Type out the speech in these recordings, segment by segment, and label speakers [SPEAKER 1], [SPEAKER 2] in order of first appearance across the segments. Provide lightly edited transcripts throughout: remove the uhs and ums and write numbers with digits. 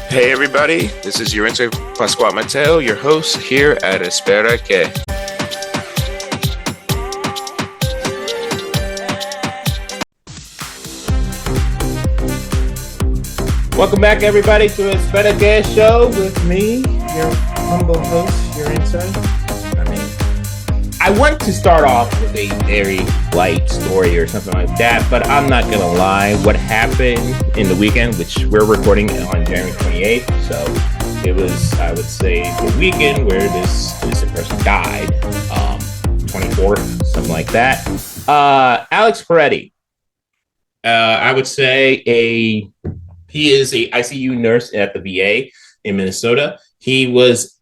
[SPEAKER 1] Hey everybody, this is Yarince Pascual Mateo, your host here at Espera Que.
[SPEAKER 2] Welcome back everybody to Espera Que show with me, your humble host, Yarince. I want to start off with a very light story or something like that, but I'm not gonna lie. What happened in the weekend, which we're recording on January 28th, so it was, I would say, the weekend where this person died, 24th, something like that. Alex Peretti, I would say he is a ICU nurse at the VA in Minnesota. He was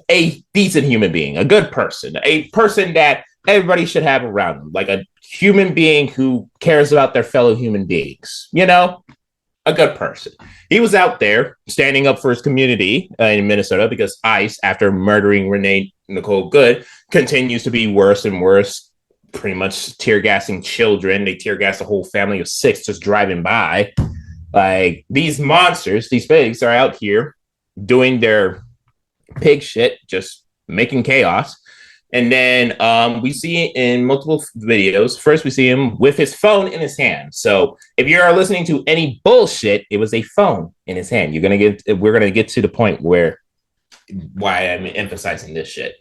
[SPEAKER 2] a decent human being, a good person, a person that everybody should have around them, like a human being who cares about their fellow human beings, you know, a good person. He was out there standing up for his community in Minnesota because ICE, after murdering Renee Nicole Good, continues to be worse and worse, pretty much tear gassing children. They tear gas a whole family of 6 just driving by. Like, these monsters, these pigs are out here doing their pig shit, just making chaos. And then we see in multiple videos, first we see him with his phone in his hand. So if you're listening to any bullshit, it was a phone in his hand. We're gonna get to the point where why I'm emphasizing this shit.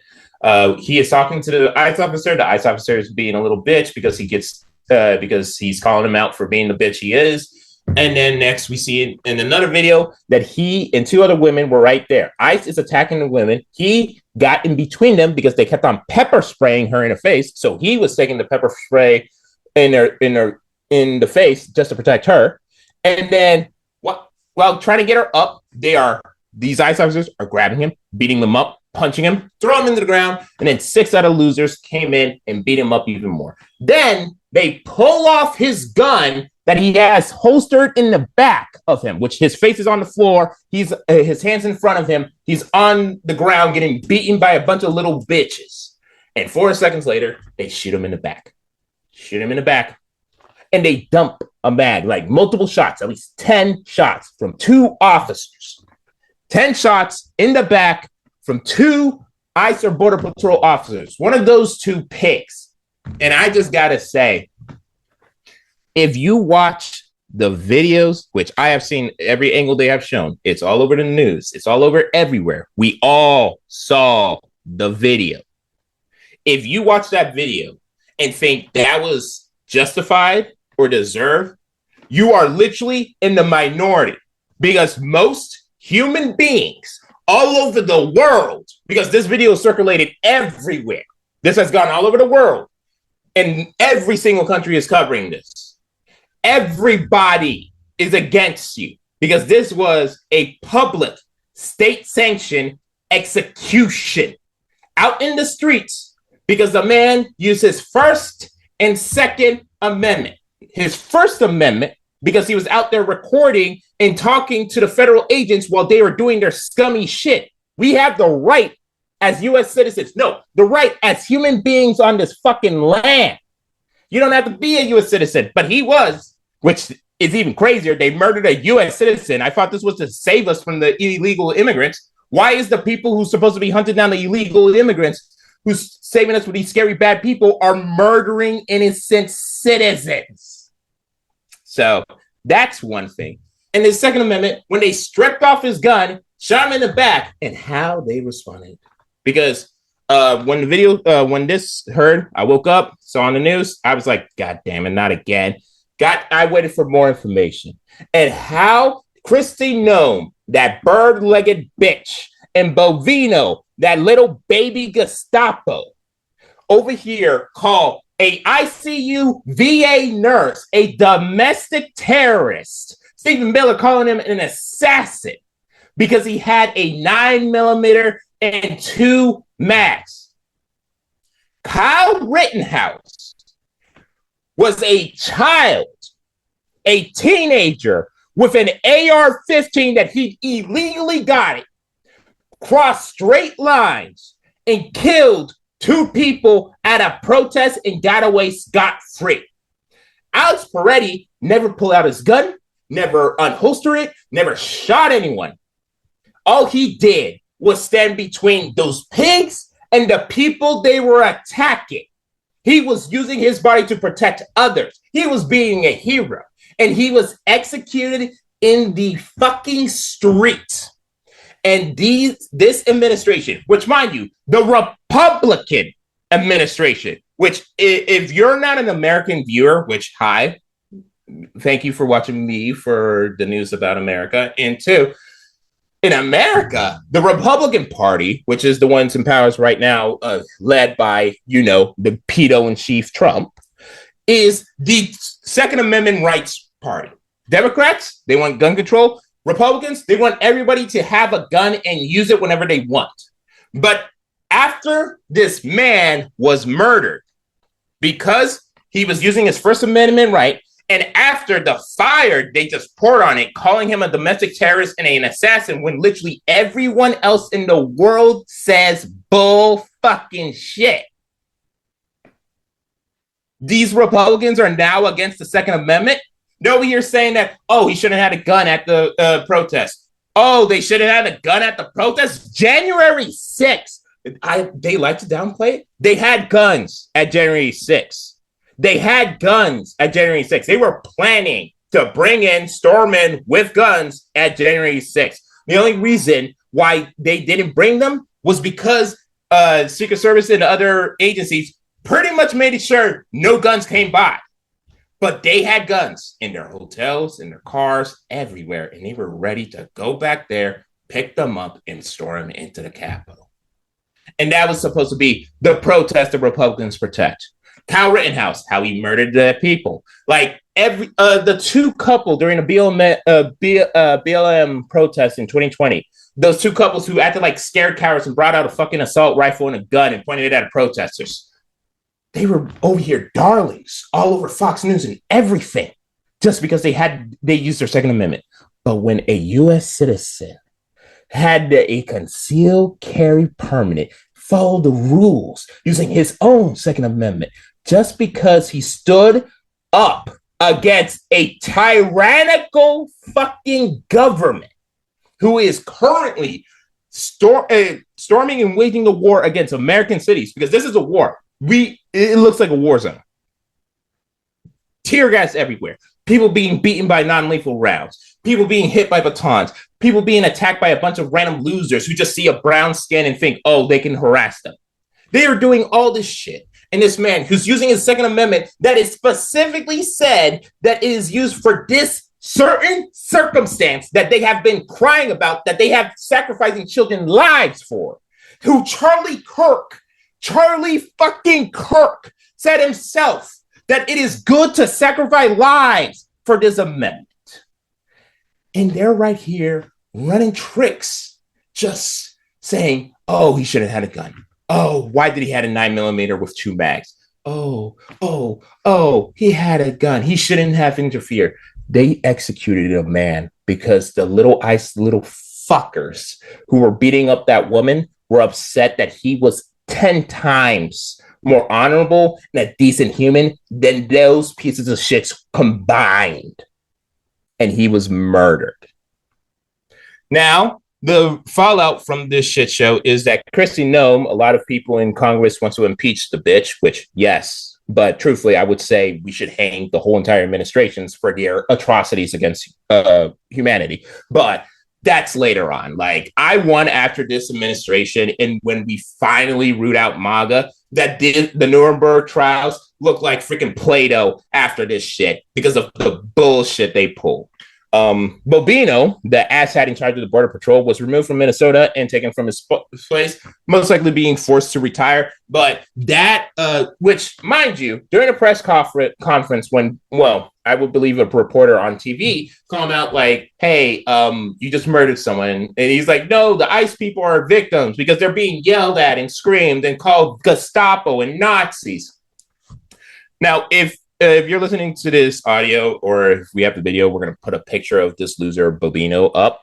[SPEAKER 2] He is talking to the ICE officer. The ICE officer is being a little bitch because he's calling him out for being the bitch he is. And then next we see in another video that he and 2 other women were right there. ICE is attacking the women. He got in between them because they kept on pepper spraying her in the face. So he was taking the pepper spray in the face just to protect her. And then while trying to get her up, these ICE officers are grabbing him, beating them up, punching him, throw him into the ground, and then 6 other losers came in and beat him up even more. Then they pull off his gun that he has holstered in the back of him, which his face is on the floor. He's his hands in front of him. He's on the ground getting beaten by a bunch of little bitches. And 4 seconds later, they shoot him in the back. And they dump a mag, like multiple shots, at least 10 shots from 2 officers. 10 shots in the back from 2 ICE or Border Patrol officers. One of those 2 pigs. And I just gotta say, if you watch the videos, which I have seen every angle they have shown, it's all over the news. It's all over everywhere. We all saw the video. If you watch that video and think that was justified or deserved, you are literally in the minority, because most human beings all over the world, because this video is circulated everywhere. This has gone all over the world, and every single country is covering this. Everybody is against you because this was a public state-sanctioned execution out in the streets because the man used his First and Second Amendment. His First Amendment because he was out there recording and talking to the federal agents while they were doing their scummy shit. We have the right as U.S. citizens. No, the right as human beings on this fucking land. You don't have to be a U.S. citizen, but he was. Which is even crazier. They murdered a U.S. citizen. I thought this was to save us from the illegal immigrants. Why is the people who's supposed to be hunting down the illegal immigrants, who's saving us with these scary bad people, are murdering innocent citizens? So that's one thing. And the Second Amendment, when they stripped off his gun, shot him in the back, and how they responded. Because when this heard, I woke up, saw on the news, I was like, God damn it, not again. I waited for more information. And how Kristi Noem, that bird-legged bitch, and Bovino, that little baby Gestapo, over here called a ICU VA nurse a domestic terrorist. Stephen Miller calling him an assassin because he had a 9mm and 2 mags. Kyle Rittenhouse was a child, a teenager with an AR-15 that he illegally got it, crossed straight lines and killed 2 people at a protest and got away scot-free. Alex Peretti never pulled out his gun, never unholstered it, never shot anyone. All he did was stand between those pigs and the people they were attacking. He was using his body to protect others. He was being a hero. And he was executed in the fucking street. And this administration, which mind you, the Republican administration, which if you're not an American viewer, which hi, thank you for watching me for the news about America. And two, in America, the Republican Party, which is the ones in power right now, led by, the pedo in chief Trump, is the Second Amendment rights party. Democrats, they want gun control. Republicans, they want everybody to have a gun and use it whenever they want. But after this man was murdered because he was using his First Amendment right, and after the fire they just poured on it, calling him a domestic terrorist and an assassin, when literally everyone else in the world says bull fucking shit. These Republicans are now against the Second Amendment. They're over here saying that, oh, he shouldn't have had a gun at the protest. Oh, they should have had a gun at the protest. January 6th. They like to downplay it. They had guns at January 6th. They had guns at January 6th. They were planning to bring in stormmen with guns at January 6th. The only reason why they didn't bring them was because Secret Service and other agencies pretty much made sure no guns came by. But they had guns in their hotels, in their cars, everywhere, and they were ready to go back there, pick them up, and storm into the Capitol. And that was supposed to be the protest the Republicans protect. Kyle Rittenhouse, how he murdered the people. Like the two couple during the BLM protest in 2020, those two couples who acted like scared cowards and brought out a fucking assault rifle and a gun and pointed it at protesters. They were over here darlings all over Fox News and everything just because they used their Second Amendment. But when a U.S. citizen had a concealed carry permit, follow the rules using his own Second Amendment, just because he stood up against a tyrannical fucking government who is currently storming and waging a war against American cities, because this is a war. It looks like a war zone. Tear gas everywhere. People being beaten by non-lethal rounds. People being hit by batons. People being attacked by a bunch of random losers who just see a brown skin and think, oh, they can harass them. They are doing all this shit. And this man who's using his Second Amendment that is specifically said that it is used for this certain circumstance that they have been crying about, that they have sacrificing children's lives for, who Charlie fucking Kirk said himself that it is good to sacrifice lives for this amendment. And they're right here running tricks, just saying, oh, he should have had a gun. Oh, why did he have a 9mm with 2 mags? Oh, he had a gun. He shouldn't have interfered. They executed a man because the little fuckers who were beating up that woman were upset that he was 10 times more honorable and a decent human than those pieces of shit combined. And he was murdered. Now, the fallout from this shit show is that Kristi Noem, a lot of people in Congress want to impeach the bitch, which, yes, but truthfully, I would say we should hang the whole entire administrations for their atrocities against humanity. But that's later on. Like, I want after this administration, and when we finally root out MAGA, that the Nuremberg trials look like freaking Play-Doh after this shit because of the bullshit they pull. Bobino, the asshat in charge of the Border Patrol, was removed from Minnesota and taken from his place, most likely being forced to retire. But that, which, mind you, during a press conference when, well, I would believe a reporter on TV called out like, hey, you just murdered someone. And he's like, no, the ICE people are victims because they're being yelled at and screamed and called Gestapo and Nazis. Now, if you're listening to this audio, or if we have the video, we're going to put a picture of this loser Bobino up.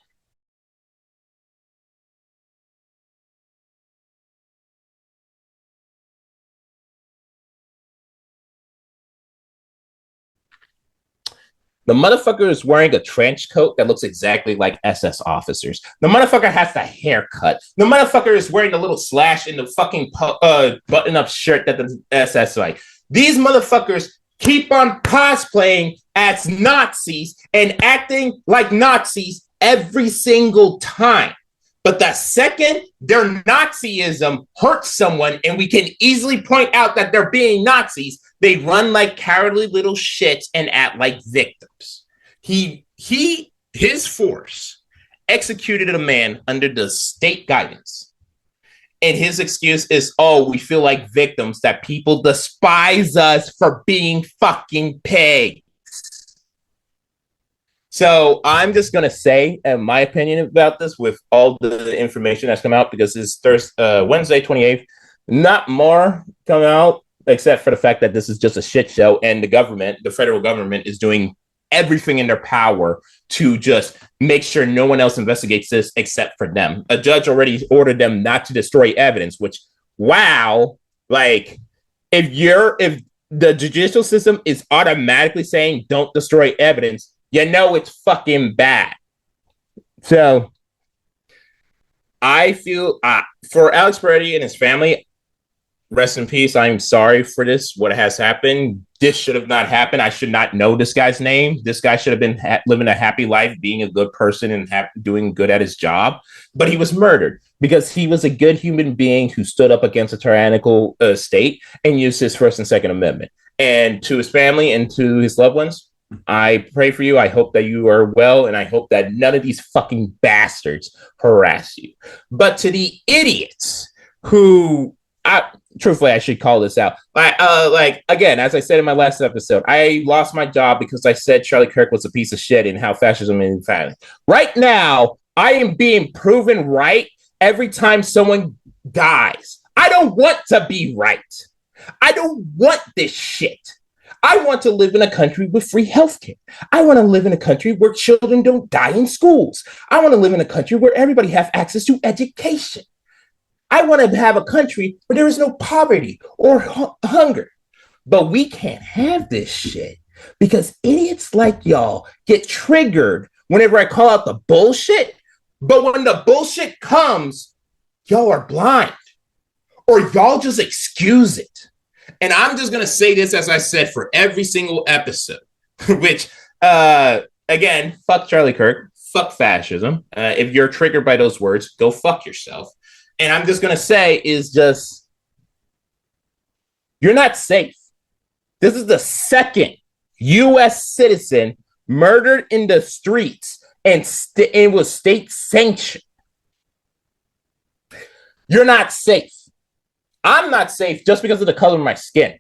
[SPEAKER 2] The motherfucker is wearing a trench coat that looks exactly like SS officers. The motherfucker has the haircut. The motherfucker is wearing a little slash in the fucking button-up shirt that the SS like. These motherfuckers keep on cosplaying as Nazis and acting like Nazis every single time. But the second their Nazism hurts someone and we can easily point out that they're being Nazis, they run like cowardly little shits and act like victims. His force executed a man under the state guidance. And his excuse is, oh, we feel like victims, that people despise us for being fucking pigs. So I'm just going to say, my opinion about this with all the information that's come out, because it's Wednesday, 28th, not more come out, except for the fact that this is just a shit show. And the federal government is doing everything in their power to just make sure no one else investigates this except for them. A judge already ordered them not to destroy evidence, which, wow, like if the judicial system is automatically saying don't destroy evidence, you know it's fucking bad. So I feel for Alex Peretti and his family, rest in peace. I'm sorry for this, what has happened. This should have not happened. I should not know this guy's name. This guy should have been living a happy life, being a good person and doing good at his job. But he was murdered because he was a good human being who stood up against a tyrannical state and used his First and Second Amendment. And to his family and to his loved ones, I pray for you. I hope that you are well, and I hope that none of these fucking bastards harass you. But to the idiots who, truthfully, I should call this out. Like again, as I said in my last episode, I lost my job because I said Charlie Kirk was a piece of shit and how fascism is violent. Right now, I am being proven right every time someone dies. I don't want to be right. I don't want this shit. I want to live in a country with free healthcare. I want to live in a country where children don't die in schools. I want to live in a country where everybody has access to education. I want to have a country where there is no poverty or hunger. But we can't have this shit because idiots like y'all get triggered whenever I call out the bullshit. But when the bullshit comes, y'all are blind or y'all just excuse it. And I'm just going to say this, as I said, for every single episode, which, again, fuck Charlie Kirk, fuck fascism. If you're triggered by those words, go fuck yourself. And I'm just going to say is just, you're not safe. This is the second U.S. citizen murdered in the streets and it was state sanctioned. You're not safe. I'm not safe just because of the color of my skin.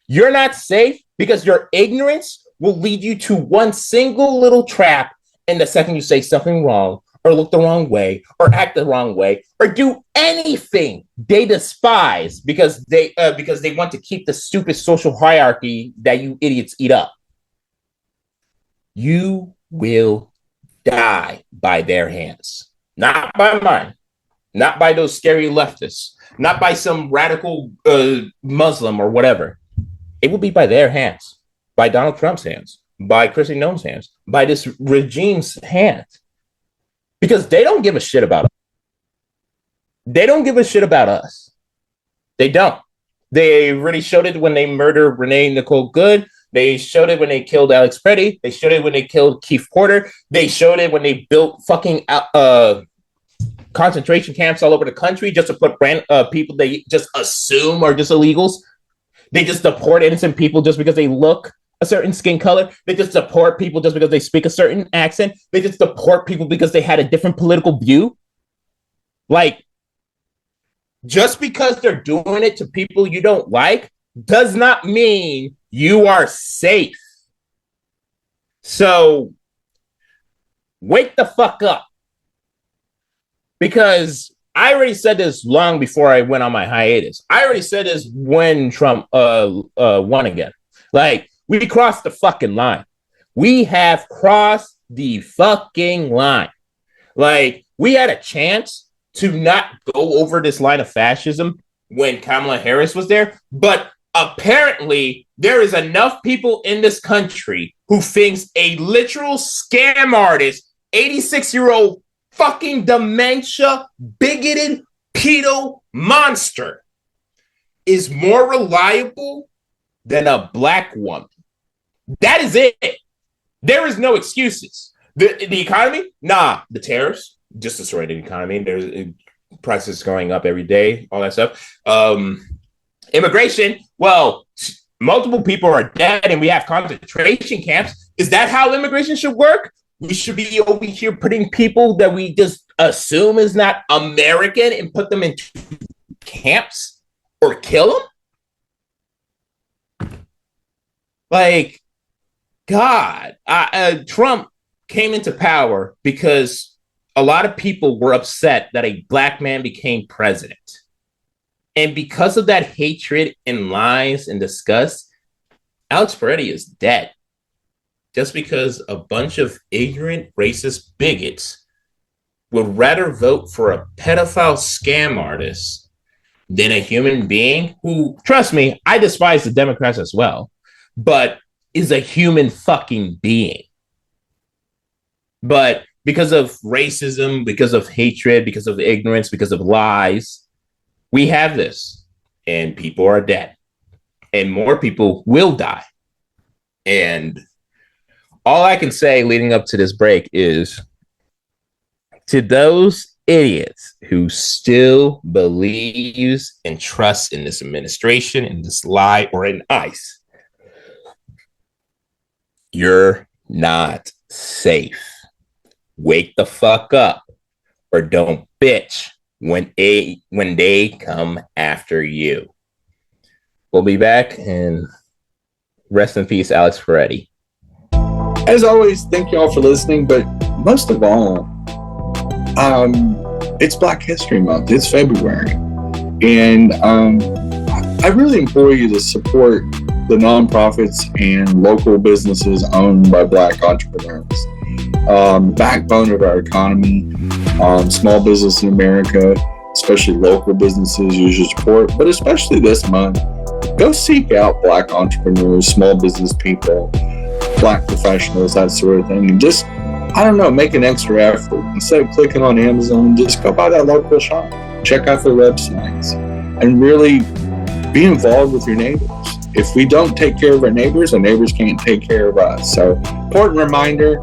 [SPEAKER 2] You're not safe because your ignorance will lead you to one single little trap. And the second you say something wrong or look the wrong way or act the wrong way or do anything they despise because they want to keep the stupid social hierarchy that you idiots eat up, you will die by their hands. Not by mine. Not by those scary leftists. Not by some radical Muslim or whatever. It will be by their hands, by Donald Trump's hands, by Kristi Noem's hands, by this regime's hands. Because they don't give a shit about us. They don't give a shit about us. They don't. They really showed it when they murdered Renee Nicole Good. They showed it when they killed Alex Peretti. They showed it when they killed Keith Porter. They showed it when they built fucking concentration camps all over the country just to put people they just assume are just illegals. They just deport innocent people just because they look a certain skin color. They just deport people just because they speak a certain accent. They just deport people because they had a different political view. Like, just because they're doing it to people you don't like does not mean you are safe. So, wake the fuck up. Because I already said this long before I went on my hiatus. I already said this when Trump won again. Like, we crossed the fucking line. We have crossed the fucking line. Like, we had a chance to not go over this line of fascism when Kamala Harris was there, but apparently there is enough people in this country who thinks a literal scam artist, 86-year-old fucking dementia, bigoted pedo monster is more reliable than a black woman. That is it. There is no excuses. The economy? Nah. The tariffs? Just destroyed the economy. There's prices going up every day, all that stuff. Immigration? Well, multiple people are dead and we have concentration camps. Is that how immigration should work? We should be over here putting people that we just assume is not American and put them into camps or kill them? Like, God, Trump came into power because a lot of people were upset that a black man became president. And because of that hatred and lies and disgust, Alex Peretti is dead. Just because a bunch of ignorant, racist bigots would rather vote for a pedophile scam artist than a human being who, trust me, I despise the Democrats as well, but is a human fucking being. But because of racism, because of hatred, because of ignorance, because of lies, we have this, and people are dead, and more people will die. And all I can say leading up to this break is, to those idiots who still believes and trusts in this administration, in this lie, or in ICE, you're not safe. Wake the fuck up, or don't bitch when they come after you. We'll be back, and rest in peace, Alex Peretti.
[SPEAKER 3] As always, thank you all for listening, but most of all, it's Black History Month. It's February, and I really implore you to support the nonprofits and local businesses owned by Black entrepreneurs. Backbone of our economy, small business in America, especially local businesses, use your support. But especially this month, go seek out Black entrepreneurs, small business people, Black professionals, that sort of thing, and just, I don't know, make an extra effort. Instead of clicking on Amazon, just go by that local shop, check out their websites, and really be involved with your neighbors. If we don't take care of our neighbors can't take care of us. So, important reminder.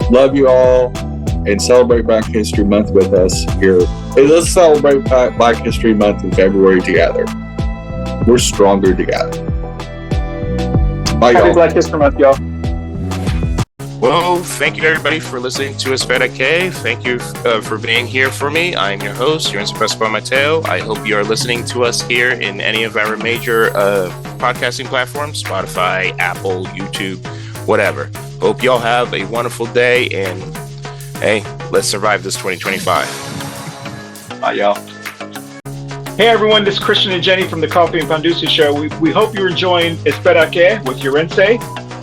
[SPEAKER 3] Love you all, and celebrate Black History Month with us here. Hey, let's celebrate Black History Month in February together. We're stronger together. Bye, y'all.
[SPEAKER 4] Happy Black History Month, y'all.
[SPEAKER 1] Well, thank you everybody for listening to Espera Que. Thank you for being here for me. I'm your host, Yarince Pascual Mateo. I hope you are listening to us here in any of our major podcasting platforms, Spotify, Apple, YouTube, whatever. Hope y'all have a wonderful day, and hey, let's survive this 2025.
[SPEAKER 4] Bye, y'all. Hey, everyone, this is Christian and Jenny from the Coffee and Pandusi Show. We hope you're enjoying Espera Que with Yarince.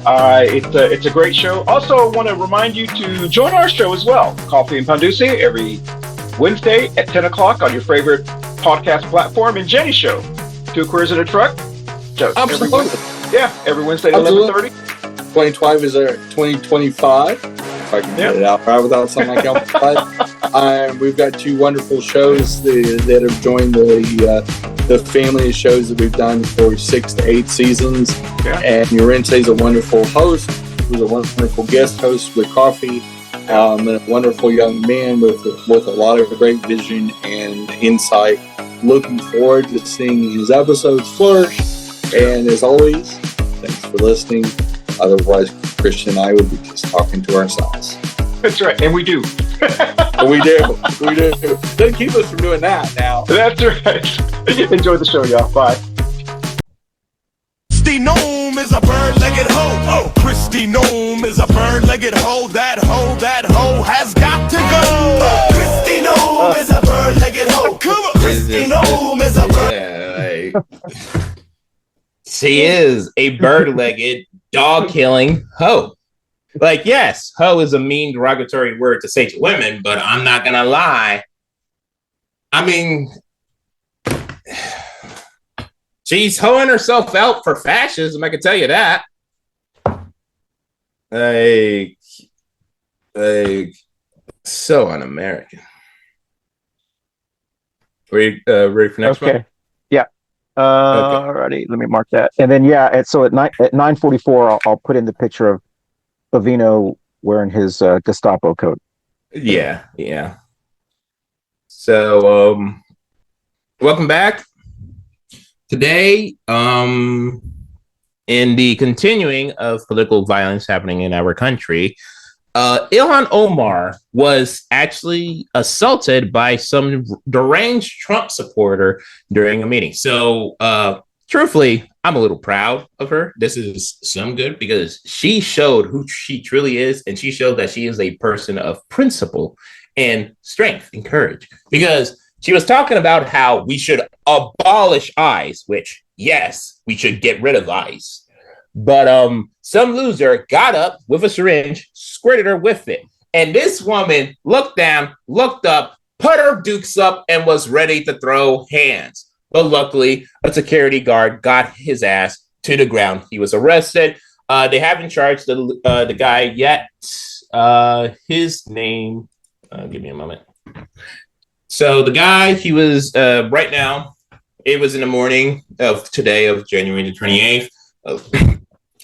[SPEAKER 4] It's a great show. Also, I want to remind you to join our show as well, Coffee and Pandusi, every Wednesday at 10 o'clock on your favorite podcast platform, and Jenny's show, Two Queers in a Truck.
[SPEAKER 3] Absolutely.
[SPEAKER 4] Every Wednesday at 11:30.
[SPEAKER 3] 2025 is our 2025. If I can get it out right without sounding like I'm we've got two wonderful shows that have joined the family of shows that we've done for 6 to 8 seasons. Yeah. And Yarince is a wonderful host, who's a wonderful guest host with coffee, and a wonderful young man with a lot of great vision and insight. Looking forward to seeing his episodes flourish. And as always, thanks for listening. Otherwise, Christian and I would be just talking to ourselves.
[SPEAKER 4] That's right, and we do.
[SPEAKER 3] we do. Doesn't keep us from doing that now.
[SPEAKER 4] That's right. Enjoy the show, y'all. Bye.
[SPEAKER 5] Christy Gnome is a bird-legged hoe. Oh, Christy Gnome is a bird-legged hoe. That hoe has got to go. Christy Gnome is a bird-legged hoe. Come on. Christy Gnome is a bird.
[SPEAKER 2] She is a bird-legged, dog-killing hoe. Like, yes, hoe is a mean, derogatory word to say to women, but I'm not gonna lie. I mean, She's hoeing herself out for fascism. I can tell you that. Like so un-American. Ready for next one?
[SPEAKER 6] Okay. Yeah.
[SPEAKER 2] Okay.
[SPEAKER 6] Alrighty. Let me mark that. And then so at 9:44, I'll put in the picture of Bavino wearing his Gestapo coat.
[SPEAKER 2] Yeah. So welcome back. Today, in the continuing of political violence happening in our country, Ilhan Omar was actually assaulted by some deranged Trump supporter during a meeting. So, truthfully, I'm a little proud of her. This is some good because she showed who she truly is, and she showed that she is a person of principle and strength and courage. Because she was talking about how we should abolish ICE, which, yes, we should get rid of ICE. But some loser got up with a syringe, squirted her with it. And this woman looked down, looked up, put her dukes up, and was ready to throw hands. But luckily, a security guard got his ass to the ground. He was arrested. They haven't charged the guy yet. His name, give me a moment. So the guy, he was, right now, it was in the morning of today, of January the 28th.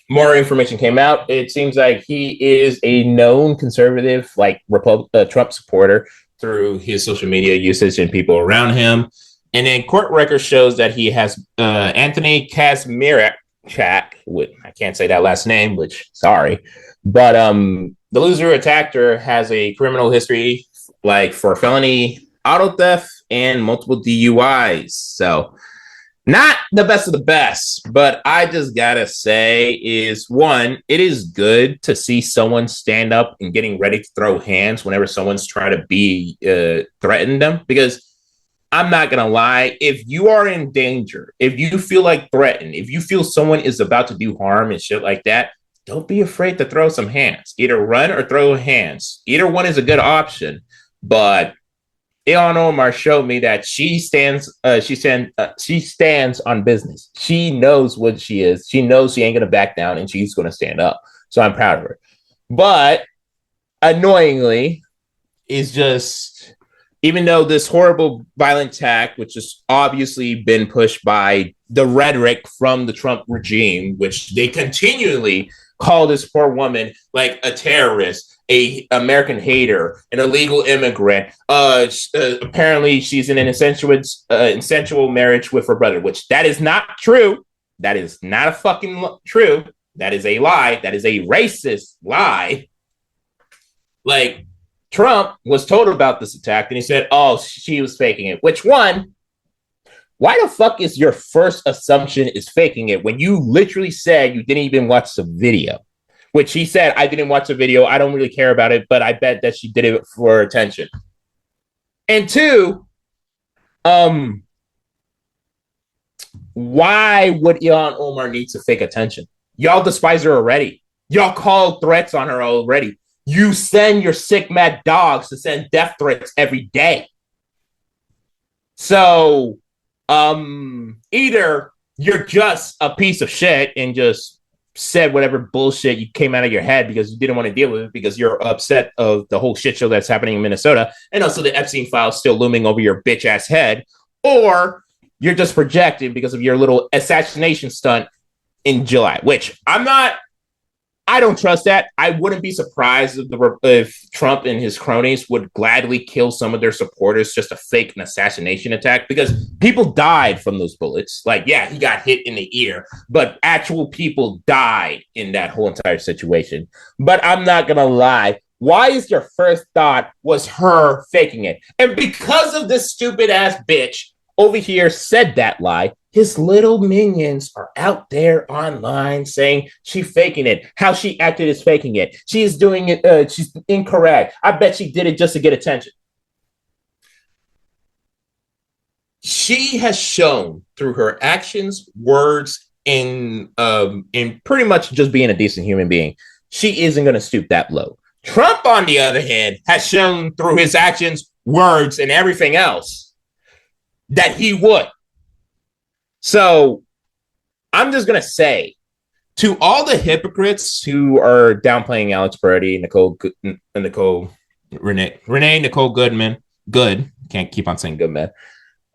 [SPEAKER 2] More information came out. It seems like he is a known conservative, like Trump supporter through his social media usage and people around him. And then court record shows that he has Anthony Kazmierczak, I can't say that last name, which sorry, but the loser who attacked her has a criminal history, like for felony auto theft and multiple DUIs. So not the best of the best, but I just gotta say is one, it is good to see someone stand up and getting ready to throw hands whenever someone's trying to be threaten them. Because I'm not gonna lie, if you are in danger, if you feel like threatened, if you feel someone is about to do harm and shit like that, don't be afraid to throw some hands. Either run or throw hands. Either one is a good option, but Ilhan Omar showed me that she stands on business. She knows what she is. She knows she ain't gonna back down, and she's gonna stand up. So I'm proud of her. But annoyingly, is just even though this horrible violent attack, which has obviously been pushed by the rhetoric from the Trump regime, which they continually call this poor woman like a terrorist, a American hater, an illegal immigrant. Apparently, she's in an incestual marriage with her brother, which that is not true. That is not a fucking true. That is a lie. That is a racist lie. Like, Trump was told about this attack, and he said, "Oh, she was faking it." Which one? Why the fuck is your first assumption is faking it when you literally said you didn't even watch the video? Which he said, I didn't watch the video. I don't really care about it, but I bet that she did it for attention. And two, why would Ilhan Omar need to fake attention? Y'all despise her already. Y'all call threats on her already. You send your sick, mad dogs to send death threats every day. So, either you're just a piece of shit and just said whatever bullshit you came out of your head because you didn't want to deal with it because you're upset of the whole shit show that's happening in Minnesota, and also the Epstein files still looming over your bitch ass head, or you're just projecting because of your little assassination stunt in July, which I don't trust that. I wouldn't be surprised if Trump and his cronies would gladly kill some of their supporters just to fake an assassination attack, because people died from those bullets. Like, yeah, he got hit in the ear, but actual people died in that whole entire situation. But I'm not going to lie. Why is your first thought was her faking it? And because of this stupid ass bitch over here said that lie, his little minions are out there online saying she's faking it. How she acted is faking it. She is doing it. She's incorrect. I bet she did it just to get attention. She has shown through her actions, words, and pretty much just being a decent human being, she isn't going to stoop that low. Trump, on the other hand, has shown through his actions, words, and everything else that he would. So I'm just gonna say to all the hypocrites who are downplaying Alex Peretti, Nicole Goodman, good, can't keep on saying Goodman.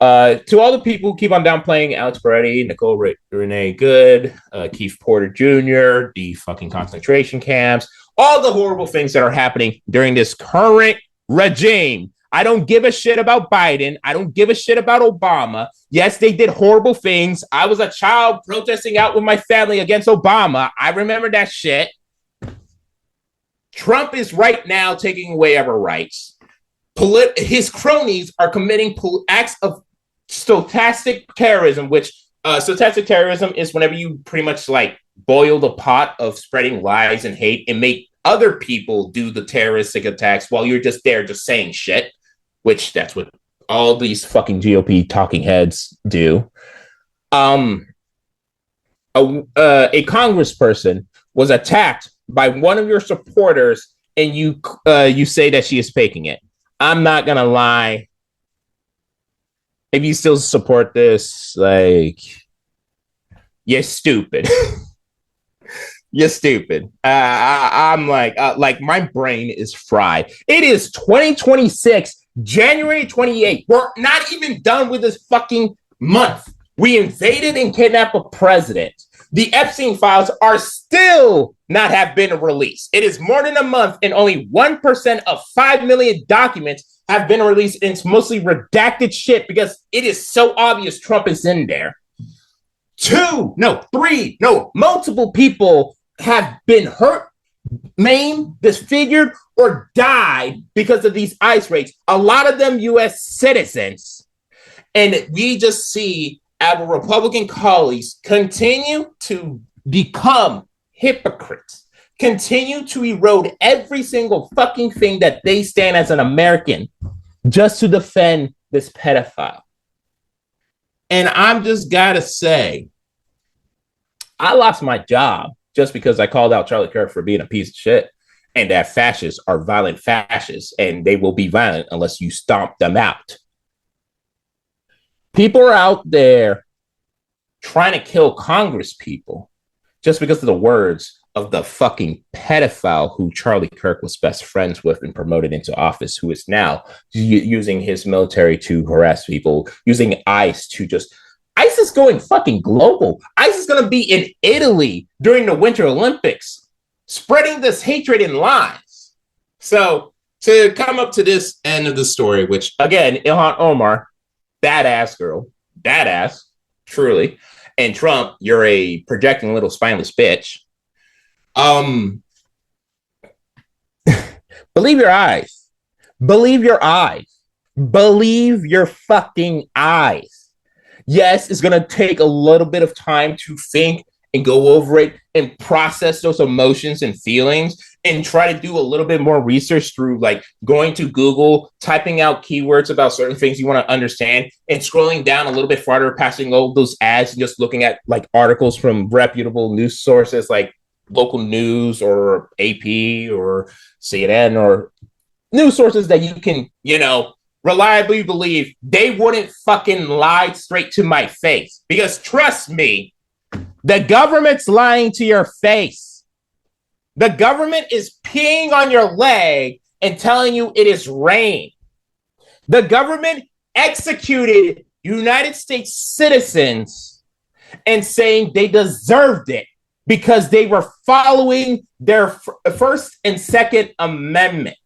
[SPEAKER 2] To all the people who keep on downplaying Alex Peretti, Renee Good, Keith Porter Jr., the fucking concentration camps, all the horrible things that are happening during this current regime. I don't give a shit about Biden. I don't give a shit about Obama. Yes, they did horrible things. I was a child protesting out with my family against Obama. I remember that shit. Trump is right now taking away our rights. His cronies are committing acts of stochastic terrorism, which stochastic terrorism is whenever you pretty much like boil the pot of spreading lies and hate and make other people do the terroristic attacks while you're just there just saying shit, which that's what all these fucking GOP talking heads do. A congressperson was attacked by one of your supporters, and you say that she is faking it. I'm not gonna lie. If you still support this, like, you're stupid. You're stupid. I'm like my brain is fried. It is 2026, January 28th. We're not even done with this fucking month. We invaded and kidnapped a president. The Epstein files are still not have been released. It is more than a month, and only 1% of 5 million documents have been released. And it's mostly redacted shit because it is so obvious Trump is in there. Multiple people have been hurt, maimed, disfigured, or died because of these ICE raids. A lot of them U.S. citizens. And we just see our Republican colleagues continue to become hypocrites, continue to erode every single fucking thing that they stand as an American just to defend this pedophile. And I'm just gotta say, I lost my job just because I called out Charlie Kirk for being a piece of shit, and that fascists are violent fascists, and they will be violent unless you stomp them out. People are out there trying to kill Congress people just because of the words of the fucking pedophile who Charlie Kirk was best friends with and promoted into office, who is now using his military to harass people, using ICE to just... ICE is going fucking global. ICE is going to be in Italy during the Winter Olympics, spreading this hatred and lies. So to come up to this end of the story, which again, Ilhan Omar, badass girl, badass, truly. And Trump, you're a projecting little spineless bitch. Believe your eyes. Believe your eyes. Believe your fucking eyes. Yes, it's going to take a little bit of time to think and go over it and process those emotions and feelings and try to do a little bit more research through like going to Google, typing out keywords about certain things you want to understand, and scrolling down a little bit farther, passing all those ads and just looking at like articles from reputable news sources like local news or AP or CNN or news sources that you can, reliably believe they wouldn't fucking lie straight to my face. Because trust me, the government's lying to your face. The government is peeing on your leg and telling you it is rain. The government executed United States citizens and saying they deserved it because they were following their First and Second Amendment.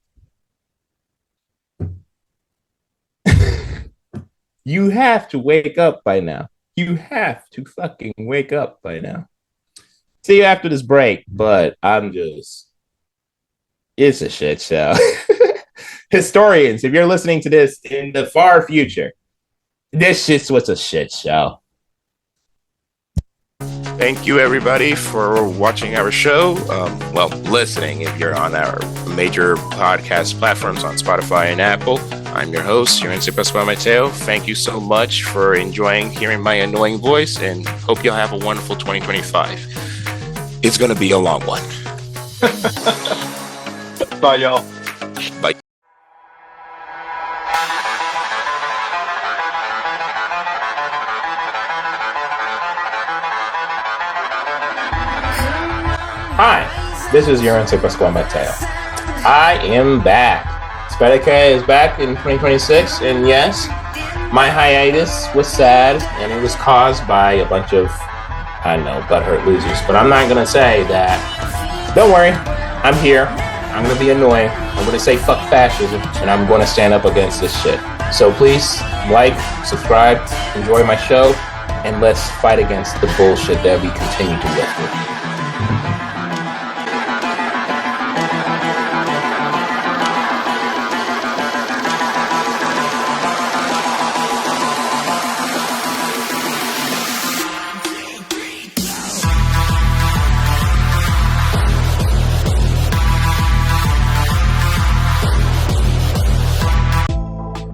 [SPEAKER 2] You have to wake up by now. You have to fucking wake up by now. See you after this break, but it's a shit show. Historians, if you're listening to this in the far future, this shit's what's a shit show.
[SPEAKER 1] Thank you, everybody, for watching our show. Listening if you're on our major podcast platforms on Spotify and Apple. I'm your host, Yarince Pascual Mateo. Thank you so much for enjoying hearing my annoying voice, and hope you'll have a wonderful 2025. It's going to be a long one.
[SPEAKER 4] Bye, y'all.
[SPEAKER 1] Bye.
[SPEAKER 2] This is Yarince, Pascual, Mateo. I am back. Espera Que is back in 2026, and yes, my hiatus was sad, and it was caused by a bunch of, I know, butthurt losers, but I'm not going to say that. Don't worry, I'm here. I'm going to be annoying. I'm going to say fuck fascism, and I'm going to stand up against this shit. So please, like, subscribe, enjoy my show, and let's fight against the bullshit that we continue to live with.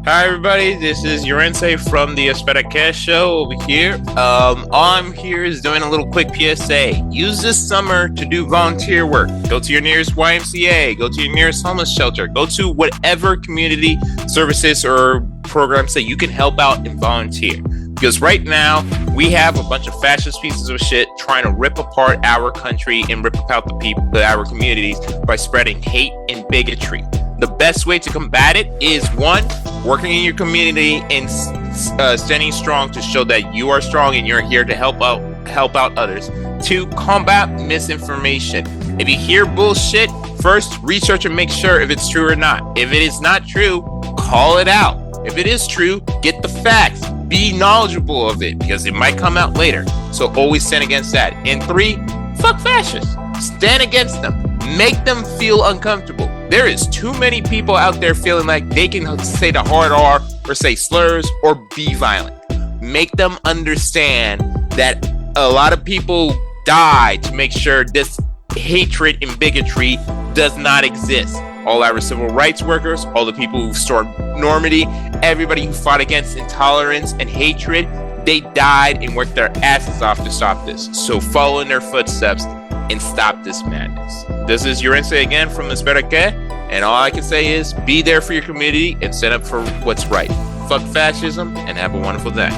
[SPEAKER 1] Hi everybody, this is Yarince from the Espera Que show over here. All I'm here is doing a little quick PSA. Use this summer to do volunteer work. Go to your nearest YMCA, go to your nearest homeless shelter, go to whatever community services or programs that you can help out and volunteer. Because right now, we have a bunch of fascist pieces of shit trying to rip apart our country and rip apart the people, our communities by spreading hate and bigotry. The best way to combat it is, one, working in your community and standing strong to show that you are strong and you're here to help out others. Two, combat misinformation. If you hear bullshit, first research and make sure if it's true or not. If it is not true, call it out. If it is true, get the facts. Be knowledgeable of it because it might come out later. So always stand against that. And three, fuck fascists. Stand against them. Make them feel uncomfortable. There is too many people out there feeling like they can say the hard R or say slurs or be violent. Make them understand that a lot of people died to make sure this hatred and bigotry does not exist. All our civil rights workers, all the people who stormed Normandy, everybody who fought against intolerance and hatred, they died and worked their asses off to stop this. So follow in their footsteps and stop this madness. This is Yarince again from Espera Que, and all I can say is be there for your community and stand up for what's right. Fuck fascism and have a wonderful day.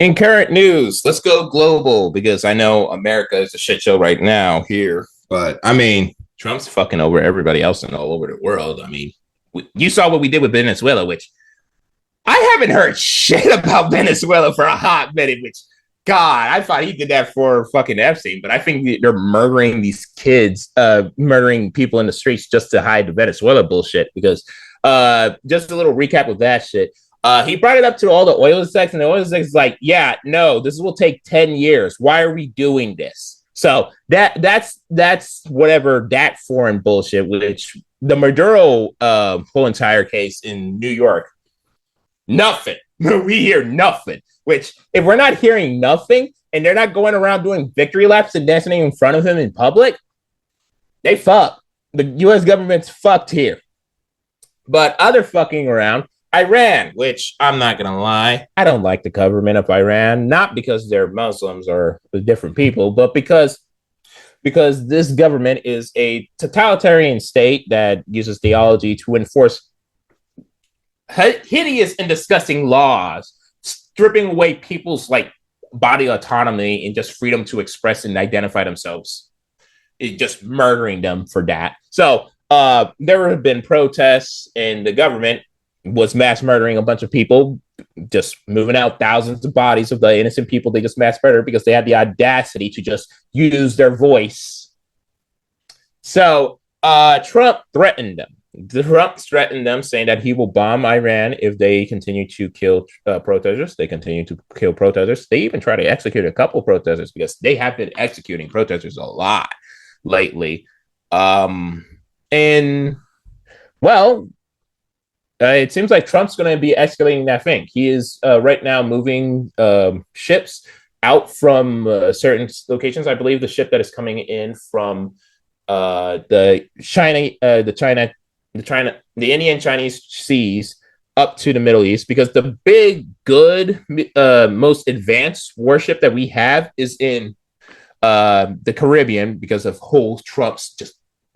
[SPEAKER 2] In current news, let's go global because I know America is a shit show right now here, but I mean, Trump's fucking over everybody else and all over the world. I mean, you saw what we did with Venezuela, which I haven't heard shit about Venezuela for a hot minute, which God, I thought he did that for fucking Epstein, but I think they're murdering these kids, murdering people in the streets just to hide the Venezuela bullshit. Because just a little recap of that shit. He brought it up to all the oil execs, and the oil execs is like, yeah, no, this will take 10 years. Why are we doing this? So that's whatever that foreign bullshit, which the Maduro whole entire case in New York, nothing. We hear nothing. Which, if we're not hearing nothing and they're not going around doing victory laps and dancing in front of him in public, they fuck. The U.S. government's fucked here. But other fucking around, Iran, which I'm not going to lie, I don't like the government of Iran, not because they're Muslims or different people, but because this government is a totalitarian state that uses theology to enforce hideous and disgusting laws, stripping away people's like body autonomy and just freedom to express and identify themselves, just murdering them for that. So there have been protests, and the government was mass murdering a bunch of people, just moving out thousands of bodies of the innocent people they just mass murdered because they had the audacity to just use their voice. So Trump threatened them. Trump threatened them, saying that he will bomb Iran if they continue to kill protesters. They continue to kill protesters. They even try to execute a couple protesters because they have been executing protesters a lot lately. And, well, it seems like Trump's going to be escalating that thing. He is right now moving ships out from certain locations. I believe the ship that is coming in from the Indian Chinese seas up to the Middle East, because the big, good, most advanced warship that we have is in the Caribbean because of whole Trump's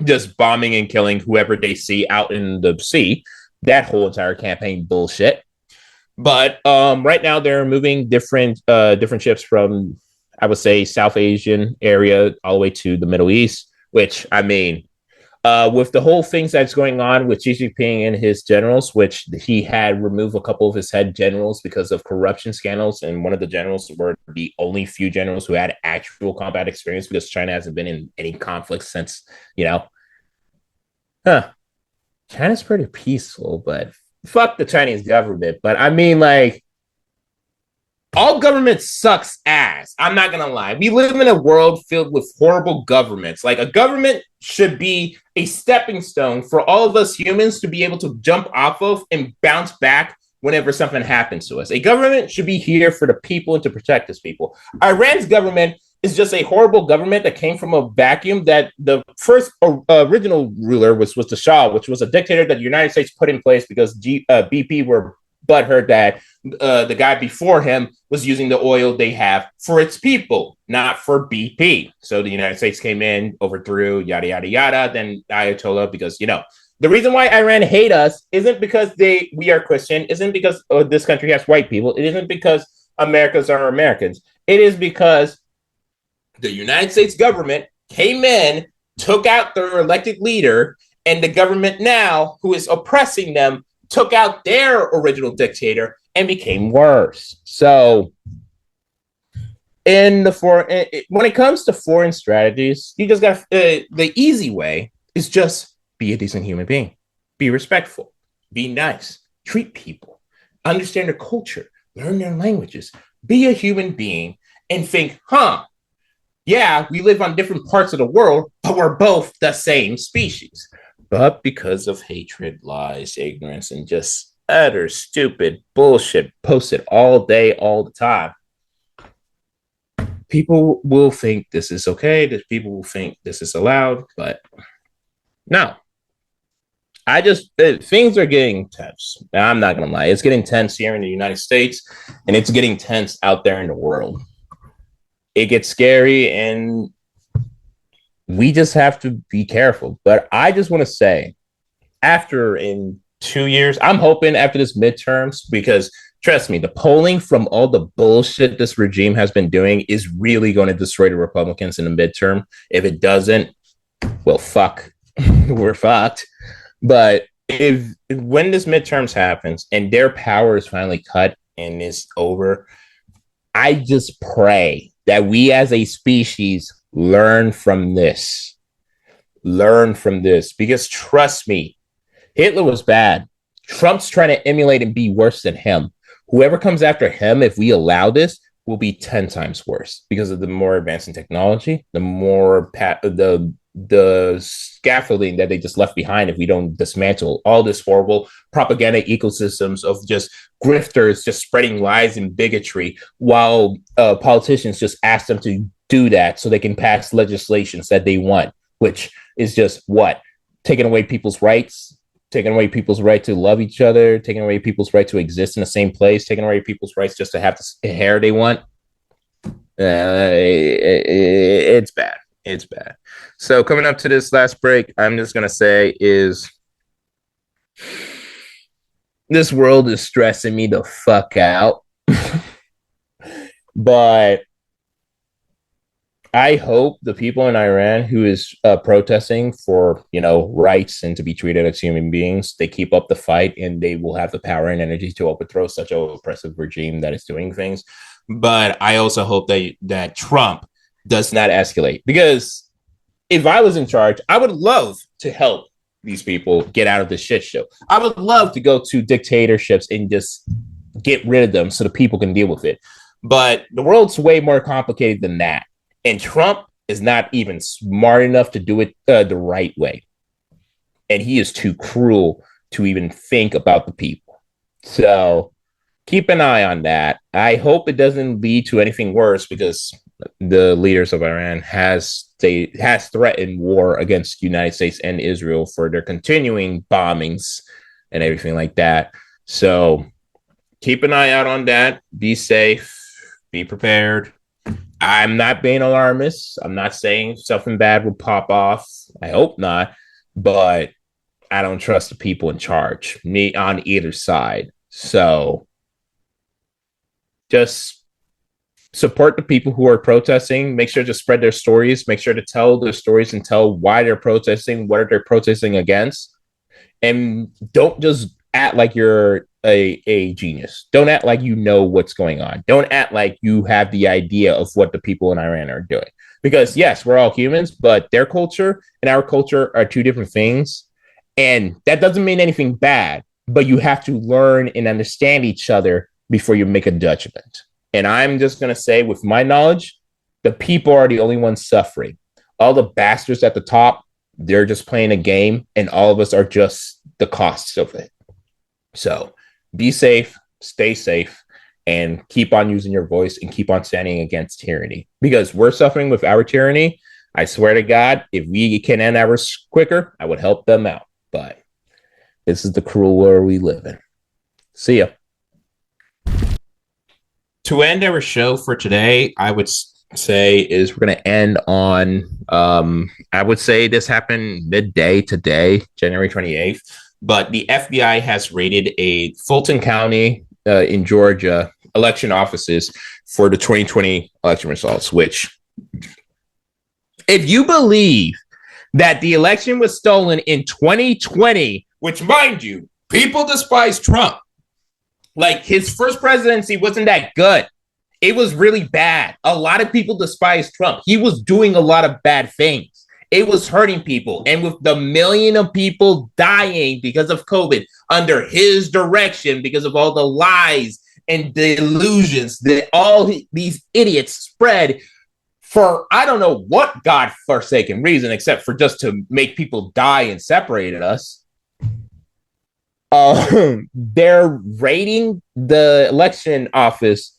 [SPEAKER 2] just bombing and killing whoever they see out in the sea. That whole entire campaign bullshit. But right now they're moving different ships from I would say, South Asian area all the way to the Middle East, which, I mean, with the whole things that's going on with Xi Jinping and his generals, which he had removed a couple of his head generals because of corruption scandals, and one of the generals were the only few generals who had actual combat experience because China hasn't been in any conflict since, you know, China's pretty peaceful, but fuck the Chinese government. But I mean, like, all government sucks ass. I'm not gonna lie. We live in a world filled with horrible governments. Like, a government should be a stepping stone for all of us humans to be able to jump off of and bounce back whenever something happens to us. A government should be here for the people and to protect its people. Iran's government is just a horrible government that came from a vacuum. That the first original ruler was the Shah, which was a dictator that the United States put in place because BP were butthurt that the guy before him was using the oil they have for its people, not for BP. So the United States came in, overthrew, yada, yada, yada. Then Ayatollah, because, you know, the reason why Iran hate us isn't because we are Christian, isn't because this country has white people. It isn't because Americans are Americans. It is because the United States government came in, took out their elected leader, and the government now, who is oppressing them, took out their original dictator and became worse. So, when it comes to foreign strategies, you just got the easy way is just be a decent human being, be respectful, be nice, treat people, understand their culture, learn their languages, be a human being, and think, yeah, we live on different parts of the world, but we're both the same species. But because of hatred, lies, ignorance, and just utter stupid bullshit posted all day, all the time, people will think this is okay. That people will think this is allowed, but no. Things are getting tense. Now, I'm not going to lie. It's getting tense here in the United States, and it's getting tense out there in the world. It gets scary, and we just have to be careful. But I just want to say, in 2 years, I'm hoping after this midterms, because trust me, the polling from all the bullshit this regime has been doing is really going to destroy the Republicans in the midterm. If it doesn't, well, fuck, we're fucked. But when this midterms happens and their power is finally cut and is over, I just pray that we as a species learn from this. Learn from this. Because trust me, Hitler was bad. Trump's trying to emulate and be worse than him. Whoever comes after him, if we allow this, will be 10 times worse because of the more advancing technology, the more the scaffolding that they just left behind if we don't dismantle all this horrible propaganda ecosystems of just grifters just spreading lies and bigotry while politicians just ask them to do that so they can pass legislations that they want, which is just what? Taking away people's rights, taking away people's right to love each other, taking away people's right to exist in the same place, taking away people's rights just to have the hair they want. It's bad. It's bad. So coming up to this last break, I'm just going to say is this world is stressing me the fuck out. But I hope the people in Iran who is protesting for, rights and to be treated as human beings, they keep up the fight and they will have the power and energy to overthrow such an oppressive regime that is doing things. But I also hope that Trump does not escalate, because if I was in charge, I would love to help these people get out of this shit show. I would love to go to dictatorships and just get rid of them so the people can deal with it. But the world's way more complicated than that. And Trump is not even smart enough to do it the right way. And he is too cruel to even think about the people. So keep an eye on that. I hope it doesn't lead to anything worse, because the leaders of Iran has threatened war against the United States and Israel for their continuing bombings and everything like that. So keep an eye out on that. Be safe. Be prepared. I'm not being alarmist. I'm not saying something bad will pop off. I hope not. But I don't trust the people in charge, me on either side. So just support the people who are protesting. Make sure to spread their stories. Make sure to tell their stories and tell why they're protesting, what are they protesting against. And don't just act like you're a genius. Don't act like you know what's going on. Don't act like you have the idea of what the people in Iran are doing. Because yes, we're all humans, but their culture and our culture are two different things. And that doesn't mean anything bad, but you have to learn and understand each other before you make a judgment. And I'm just going to say, with my knowledge, the people are the only ones suffering. All the bastards at the top, they're just playing a game, and all of us are just the costs of it. So be safe, stay safe, and keep on using your voice and keep on standing against tyranny, because we're suffering with our tyranny. I swear to God, if we can end ours quicker, I would help them out. But this is the cruel world we live in. See ya. To end our show for today, I would say is we're going to end on, I would say this happened midday today, January 28th, but the FBI has raided a Fulton County in Georgia election offices for the 2020 election results, which, if you believe that the election was stolen in 2020, which, mind you, people despise Trump. Like, his first presidency wasn't that good. It was really bad. A lot of people despise Trump. He was doing a lot of bad things. It was hurting people. And with the million of people dying because of COVID under his direction, because of all the lies and delusions that all these idiots spread for, I don't know what godforsaken reason, except for just to make people die and separate us. They're raiding the election office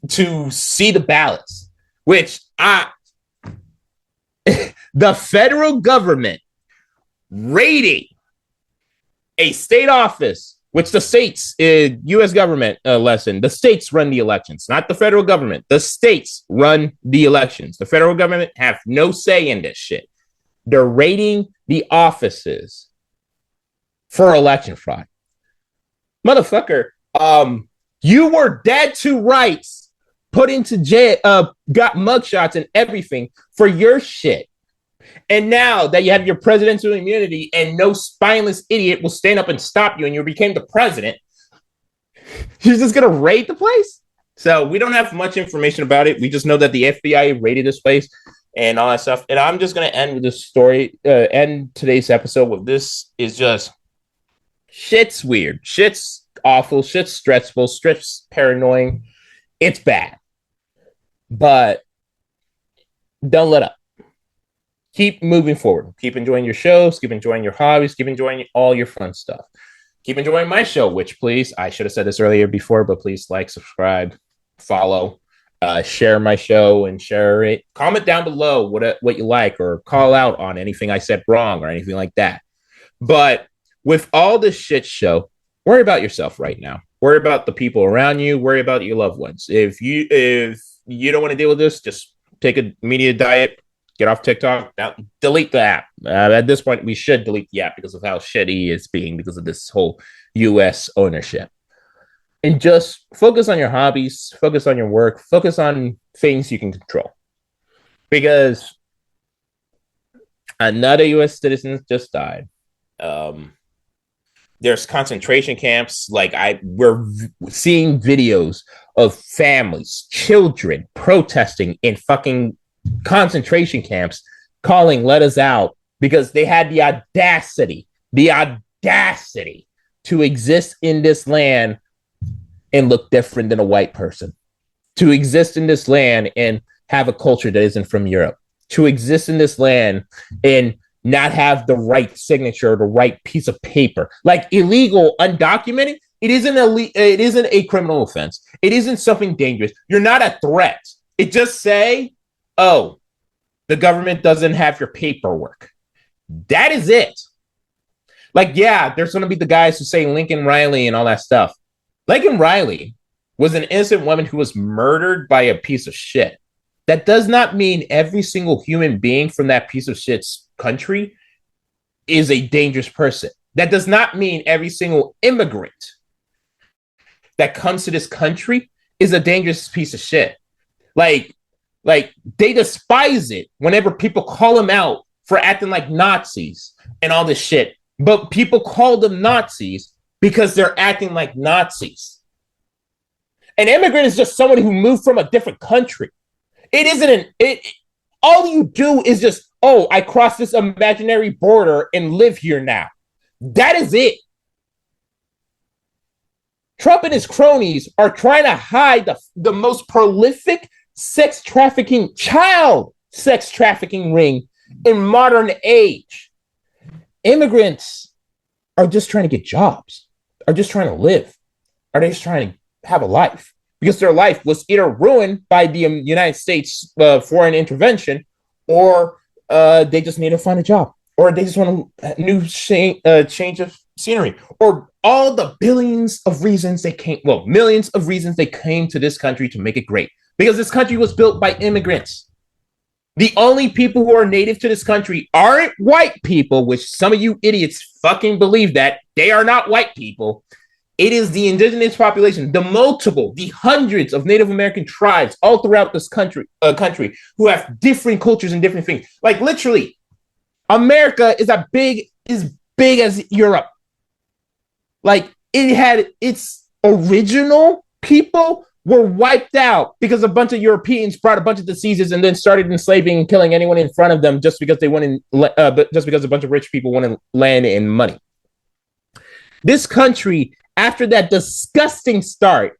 [SPEAKER 2] to see the ballots, which the federal government raiding a state office, which the states, U.S. government lesson, the states run the elections, not the federal government. The states run the elections. The federal government have no say in this shit. They're raiding the offices for election fraud. Motherfucker, you were dead to rights, put into jail, got mugshots and everything for your shit. And now that you have your presidential immunity and no spineless idiot will stand up and stop you and you became the president, you're just going to raid the place? So we don't have much information about it. We just know that the FBI raided this place and all that stuff. And I'm just going to end with this story, end today's episode with this is just... shit's weird. Shit's awful. Shit's stressful. Shit's paranoid. It's bad. But don't let up. Keep moving forward. Keep enjoying your shows. Keep enjoying your hobbies. Keep enjoying all your fun stuff. Keep enjoying my show, which please, I should have said this earlier before, but please like, subscribe, follow, share my show and share it. Comment down below what you like or call out on anything I said wrong or anything like that. But with all this shit show, worry about yourself right now. Worry about the people around you. Worry about your loved ones. If you don't want to deal with this, just take a media diet. Get off TikTok. Now, delete the app. At this point, we should delete the app because of how shitty it's being because of this whole U.S. ownership. And just focus on your hobbies. Focus on your work. Focus on things you can control. Because another U.S. citizen just died. There's concentration camps. We're seeing videos of families, children protesting in fucking concentration camps, calling "let us out" because they had the audacity to exist in this land and look different than a white person, to exist in this land and have a culture that isn't from Europe, to exist in this land and not have the right signature, the right piece of paper, like illegal, undocumented. It isn't a criminal offense. It isn't something dangerous. You're not a threat. It just say, oh, the government doesn't have your paperwork. That is it. Yeah, there's going to be the guys who say Lincoln Riley and all that stuff. Lincoln Riley was an innocent woman who was murdered by a piece of shit. That does not mean every single human being from that piece of shit's country is a dangerous person. That does not mean every single immigrant that comes to this country is a dangerous piece of shit. Like they despise it whenever people call them out for acting like Nazis and all this shit. But people call them Nazis because they're acting like Nazis. An immigrant is just someone who moved from a different country. It isn't all you do is just, oh, I crossed this imaginary border and live here now. That is it. Trump and his cronies are trying to hide the most prolific child sex trafficking ring in modern age. Immigrants are just trying to get jobs, are just trying to live, are they just trying to have a life? Because their life was either ruined by the United States foreign intervention, or they just need to find a job, or they just want a new change of scenery, or all the millions of reasons they came to this country to make it great. Because this country was built by immigrants. The only people who are native to this country aren't white people, which some of you idiots fucking believe that. They are not white people. It is the indigenous population, the hundreds of Native American tribes all throughout this country who have different cultures and different things. Like literally, America is as big as Europe. Like it had its original people were wiped out because a bunch of Europeans brought a bunch of diseases and then started enslaving and killing anyone in front of them just because they wanted, just because a bunch of rich people wanted land and money. This country, after that disgusting start,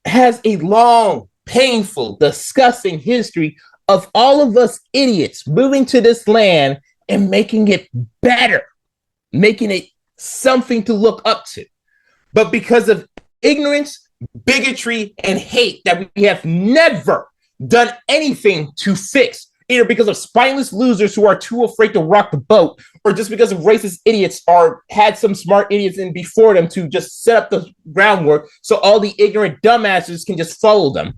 [SPEAKER 2] has a long, painful, disgusting history of all of us idiots moving to this land and making it better, making it something to look up to. But because of ignorance, bigotry, and hate that we have never done anything to fix, either because of spineless losers who are too afraid to rock the boat, or just because of racist idiots or had some smart idiots in before them to just set up the groundwork so all the ignorant dumbasses can just follow them.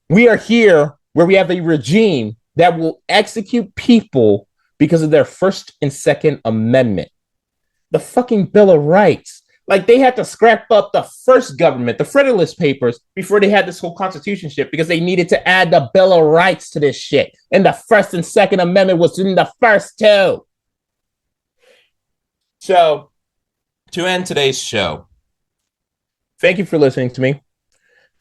[SPEAKER 2] We are here where we have a regime that will execute people because of their First and Second Amendment. The fucking Bill of Rights. Like, they had to scrap up the first government, the Federalist Papers, before they had this whole constitution shit, because they needed to add the Bill of Rights to this shit. And the First and Second Amendment was in the first two. So, to end today's show, thank you for listening to me.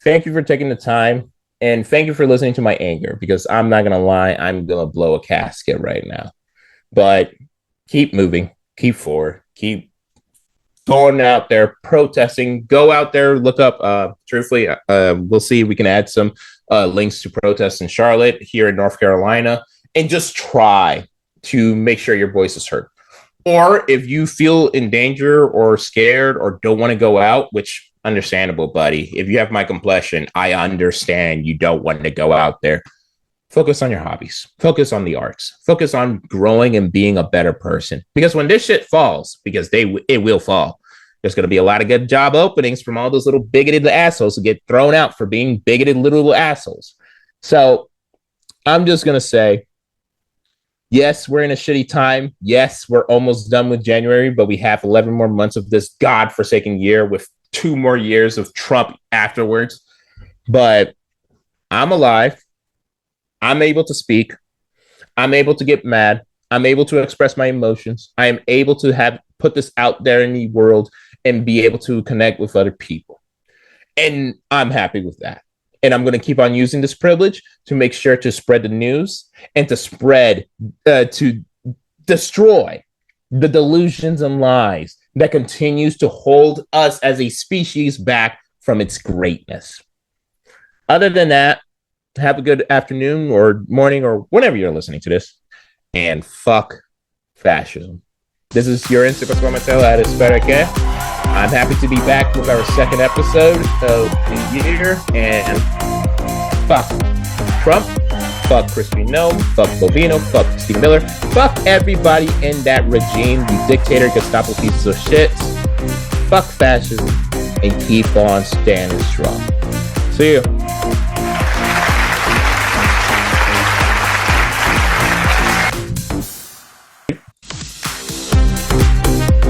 [SPEAKER 2] Thank you for taking the time. And thank you for listening to my anger, because I'm not going to lie, I'm going to blow a casket right now. But keep moving, keep forward, keep going out there, protesting. Go out there, look up, truthfully, we'll see if we can add some links to protests in Charlotte, here in North Carolina, and just try to make sure your voice is heard. Or if you feel in danger or scared or don't want to go out, which understandable, buddy. If you have my complexion, I understand you don't want to go out there. Focus on your hobbies. Focus on the arts. Focus on growing and being a better person. Because when this shit falls, because it will fall, there's going to be a lot of good job openings from all those little bigoted assholes who get thrown out for being bigoted little assholes. So I'm just going to say, yes, we're in a shitty time. Yes, we're almost done with January, but we have 11 more months of this godforsaken year with 2 more years of Trump afterwards. But I'm alive. I'm able to speak. I'm able to get mad. I'm able to express my emotions. I am able to put this out there in the world and be able to connect with other people. And I'm happy with that. And I'm going to keep on using this privilege to make sure to spread the news and to destroy the delusions and lies that continues to hold us as a species back from its greatness. Other than that, have a good afternoon or morning or whenever you're listening to this. And fuck fascism. This is Yarince Pascual Mateo at Espera Que. I'm happy to be back with our second episode of the year. And fuck Trump, fuck Krispy Noem, fuck Bovino, fuck Steve Miller, fuck everybody in that regime, you dictator, Gestapo pieces of shit. Fuck fascism and keep on standing strong. See you.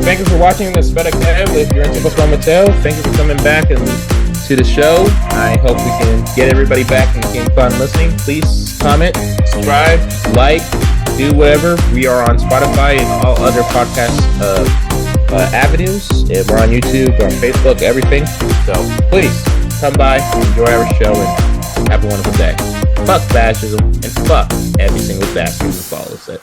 [SPEAKER 2] Thank you for watching the Espera Que with Yarince Pascual Mateo. Thank you for coming back and to the show. I hope we can get everybody back and get fun listening. Please comment, subscribe, like, do whatever. We are on Spotify and all other podcast avenues. And we're on YouTube, we're on Facebook, everything. So please come by, enjoy our show, and have a wonderful day. Fuck fascism and fuck every single bastard who follows it.